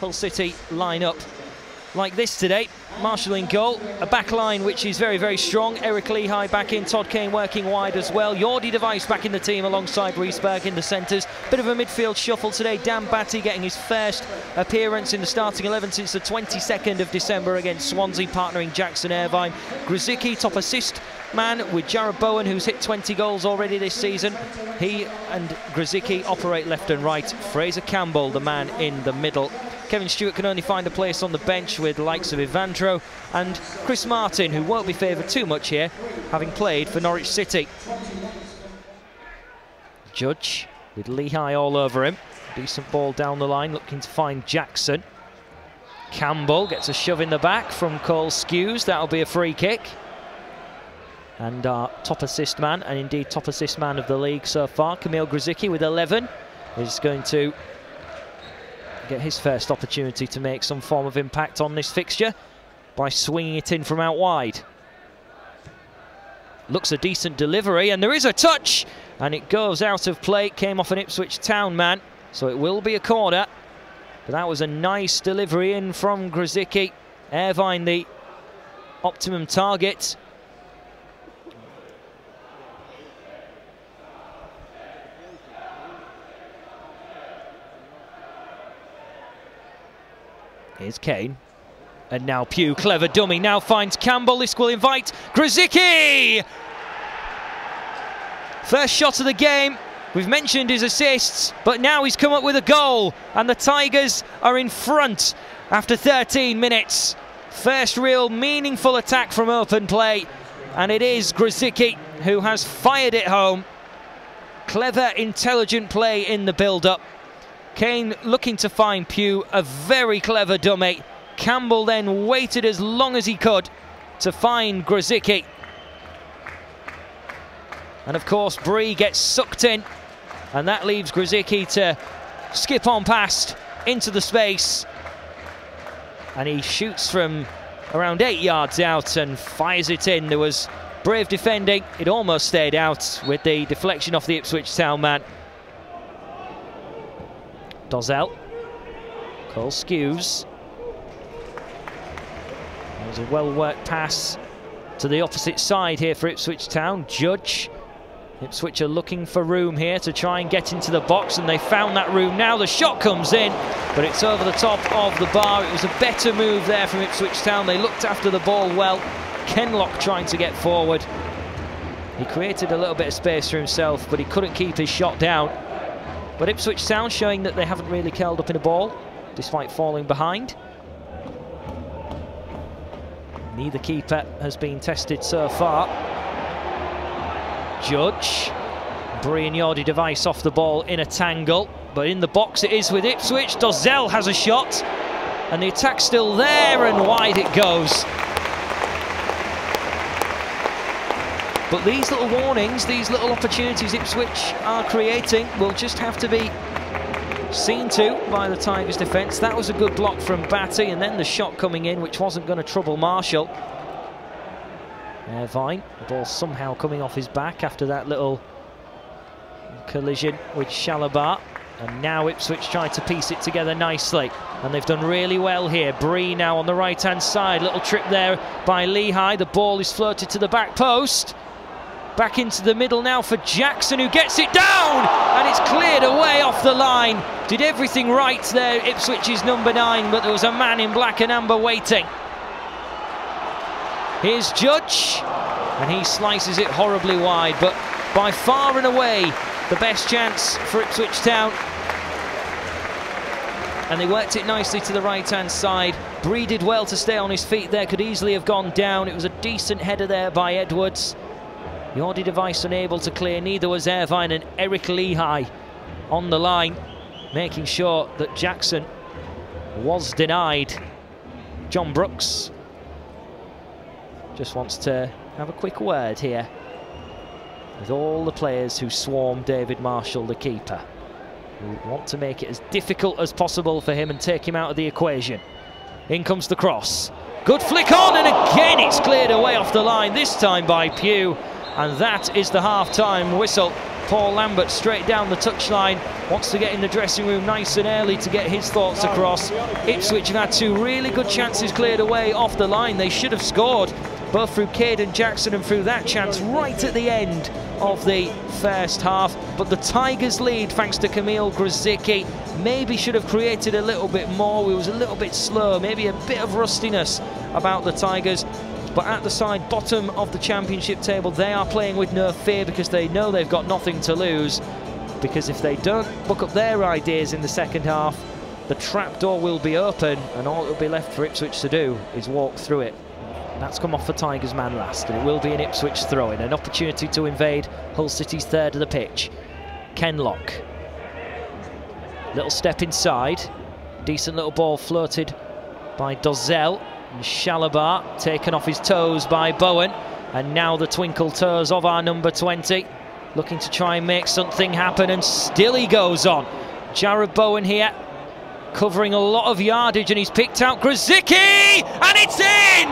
Hull City line up like this today. Marshall in goal, a back line which is very, very strong. Eric Lehigh back in, Todd Kane working wide as well. Jordi Device back in the team alongside Riesberg in the centres. Bit of a midfield shuffle today. Dan Batty getting his first appearance in the starting 11 since the 22nd of December against Swansea, partnering Jackson Irvine. Grosicki, top assist man with Jared Bowen, who's hit 20 goals already this season. He and Grosicki operate left and right. Fraser Campbell, the man in the middle. Kevin Stewart can only find a place on the bench with the likes of Evandro and Chris Martin, who won't be favoured too much here, having played for Norwich City. Judge with Lehigh all over him. Decent ball down the line, looking to find Jackson. Campbell gets a shove in the back from Cole Skews. That'll be a free kick. And our top assist man, and indeed top assist man of the league so far, Kamil Grosicki with 11, is going to get his first opportunity to make some form of impact on this fixture by swinging it in from out wide. Looks a decent delivery, and there is a touch, and it goes out of play. It came off an Ipswich Town man, so it will be a corner. But that was a nice delivery in from Grosicki. Irvine the optimum target. Here's Kane. And now Pugh, clever dummy, now finds Campbell. This will invite Grosicki! First shot of the game. We've mentioned his assists, but now he's come up with a goal. And the Tigers are in front after 13 minutes. First real meaningful attack from open play. And it is Grosicki who has fired it home. Clever, intelligent play in the build-up. Kane looking to find Pugh, a very clever dummy. Campbell then waited as long as he could to find Grosicki. And of course Bree gets sucked in, and that leaves Grosicki to skip on past into the space. And he shoots from around 8 yards out and fires it in. There was brave defending. It almost stayed out with the deflection off the Ipswich Town man. Dozzell, Cole Skews. That was a well-worked pass to the opposite side here for Ipswich Town. Judge. Ipswich are looking for room here to try and get into the box, and they found that room. Now the shot comes in, but it's over the top of the bar. It was a better move there from Ipswich Town. They looked after the ball well. Kenlock trying to get forward. He created a little bit of space for himself, but he couldn't keep his shot down. But Ipswich Town showing that they haven't really curled up in a ball, despite falling behind. Neither keeper has been tested so far. Judge. Bree and Jordi Device off the ball in a tangle. But in the box it is with Ipswich. Dozzell has a shot. And the attack's still there, and wide it goes. But these little warnings, these little opportunities Ipswich are creating will just have to be seen to by the Tigers' defence. That was a good block from Batty, and then the shot coming in, which wasn't going to trouble Marshall. Irvine, the ball somehow coming off his back after that little collision with Shalabar. And now Ipswich tried to piece it together nicely, and they've done really well here. Bree now on the right-hand side, little trip there by Lehigh. The ball is floated to the back post. Back into the middle now for Jackson, who gets it down, and it's cleared away off the line. Did everything right there, Ipswich's number 9, but there was a man in black and amber waiting. Here's Judge, and he slices it horribly wide, but by far and away the best chance for Ipswich Town. And they worked it nicely to the right-hand side. Bree did well to stay on his feet there, could easily have gone down. It was a decent header there by Edwards. Jordi Device unable to clear, neither was Irvine, and Eric Lehigh on the line, making sure that Jackson was denied. John Brooks just wants to have a quick word here with all the players who swarm David Marshall, the keeper, who want to make it as difficult as possible for him and take him out of the equation. In comes the cross. Good flick on, and again it's cleared away off the line, this time by Pugh. And that is the half-time whistle. Paul Lambert straight down the touchline, wants to get in the dressing room nice and early to get his thoughts across. Ipswich have had 2 really good chances cleared away off the line. They should have scored, both through Caden Jackson and through that chance right at the end of the first half. But the Tigers lead, thanks to Kamil Grosicki, maybe should have created a little bit more. We was a little bit slow, maybe a bit of rustiness about the Tigers. But at the side bottom of the championship table, they are playing with no fear because they know they've got nothing to lose. Because if they don't book up their ideas in the second half, the trapdoor will be open, and all that will be left for Ipswich to do is walk through it. That's come off the Tigers' man last, and it will be an Ipswich throw-in. An opportunity to invade Hull City's third of the pitch. Kenlock. Little step inside. Decent little ball floated by Dozzell. And Shalabar taken off his toes by Bowen. And now the twinkle toes of our number 20. Looking to try and make something happen, and still he goes on. Jared Bowen here, covering a lot of yardage, and he's picked out Grosicki! And it's in!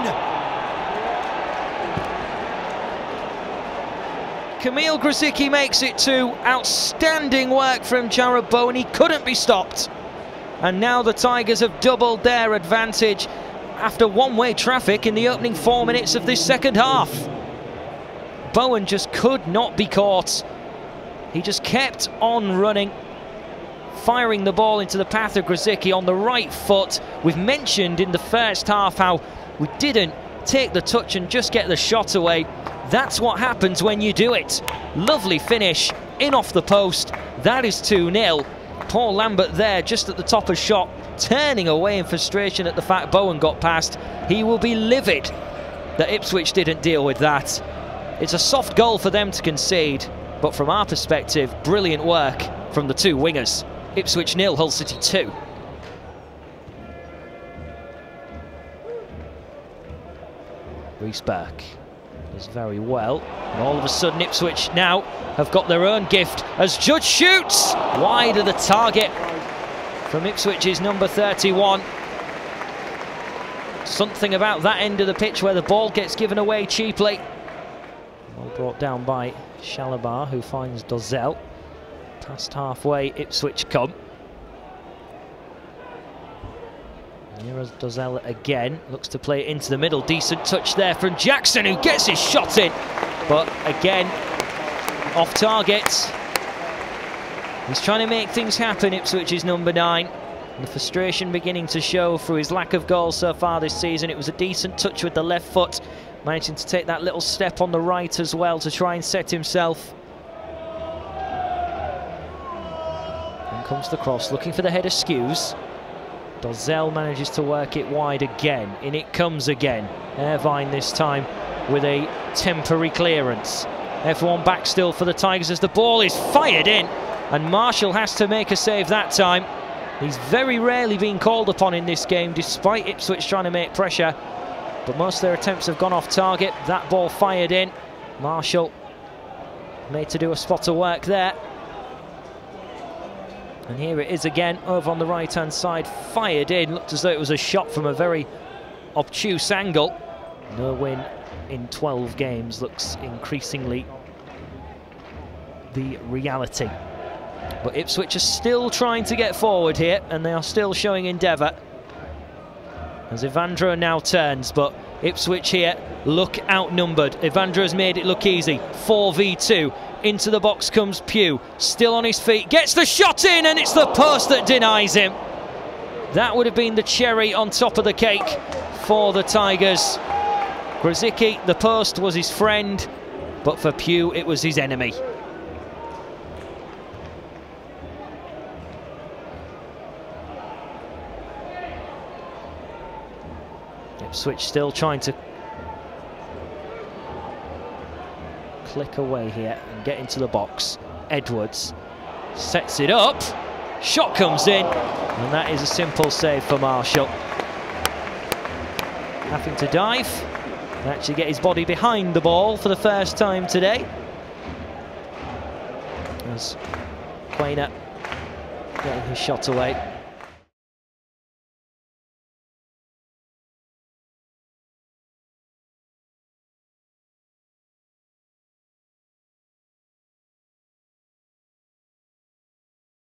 Kamil Grosicki makes it 2. Outstanding work from Jared Bowen. He couldn't be stopped. And now the Tigers have doubled their advantage after one-way traffic in the opening 4 minutes of this second half. Bowen just could not be caught. He just kept on running, firing the ball into the path of Grosicki on the right foot. We've mentioned in the first half how we didn't take the touch and just get the shot away. That's what happens when you do it. Lovely finish, in off the post. That is 2-0. Paul Lambert there, just at the top of shot, turning away in frustration at the fact Bowen got past. He will be livid that Ipswich didn't deal with that. It's a soft goal for them to concede, but from our perspective, brilliant work from the 2 wingers. Ipswich 0, Hull City 2. Reece Burke does very well, and all of a sudden Ipswich now have got their own gift as Judge shoots wide of the target from Ipswich's number 31. Something about that end of the pitch where the ball gets given away cheaply. Well brought down by Shalabar, who finds Dozzell. Past halfway, Ipswich come. Here is Dozzell again, looks to play it into the middle. Decent touch there from Jackson, who gets his shot in, but again off target. He's trying to make things happen, Ipswich's number 9. And the frustration beginning to show through his lack of goals so far this season. It was a decent touch with the left foot, managing to take that little step on the right as well to try and set himself. And comes the cross, looking for the header skews. Dozzell manages to work it wide again. In it comes again. Irvine this time with a temporary clearance. Everyone back still for the Tigers as the ball is fired in. And Marshall has to make a save that time. He's very rarely been called upon in this game, despite Ipswich trying to make pressure. But most of their attempts have gone off target. That ball fired in. Marshall made to do a spot of work there. And here it is again, over on the right-hand side, fired in. Looked as though it was a shot from a very obtuse angle. No win in 12 games looks increasingly the reality. But Ipswich are still trying to get forward here, and they are still showing endeavour. As Evandro now turns, but Ipswich here look outnumbered. Evandro has made it look easy. 4v2. Into the box comes Pugh, still on his feet, gets the shot in, and it's the post that denies him. That would have been the cherry on top of the cake for the Tigers. Grosicki, the post was his friend, but for Pugh it was his enemy. Ipswich still trying to click away here and get into the box. Edwards sets it up, shot comes in, and that is a simple save for Marshall. Having to dive and actually get his body behind the ball for the first time today. As Quainer getting his shot away.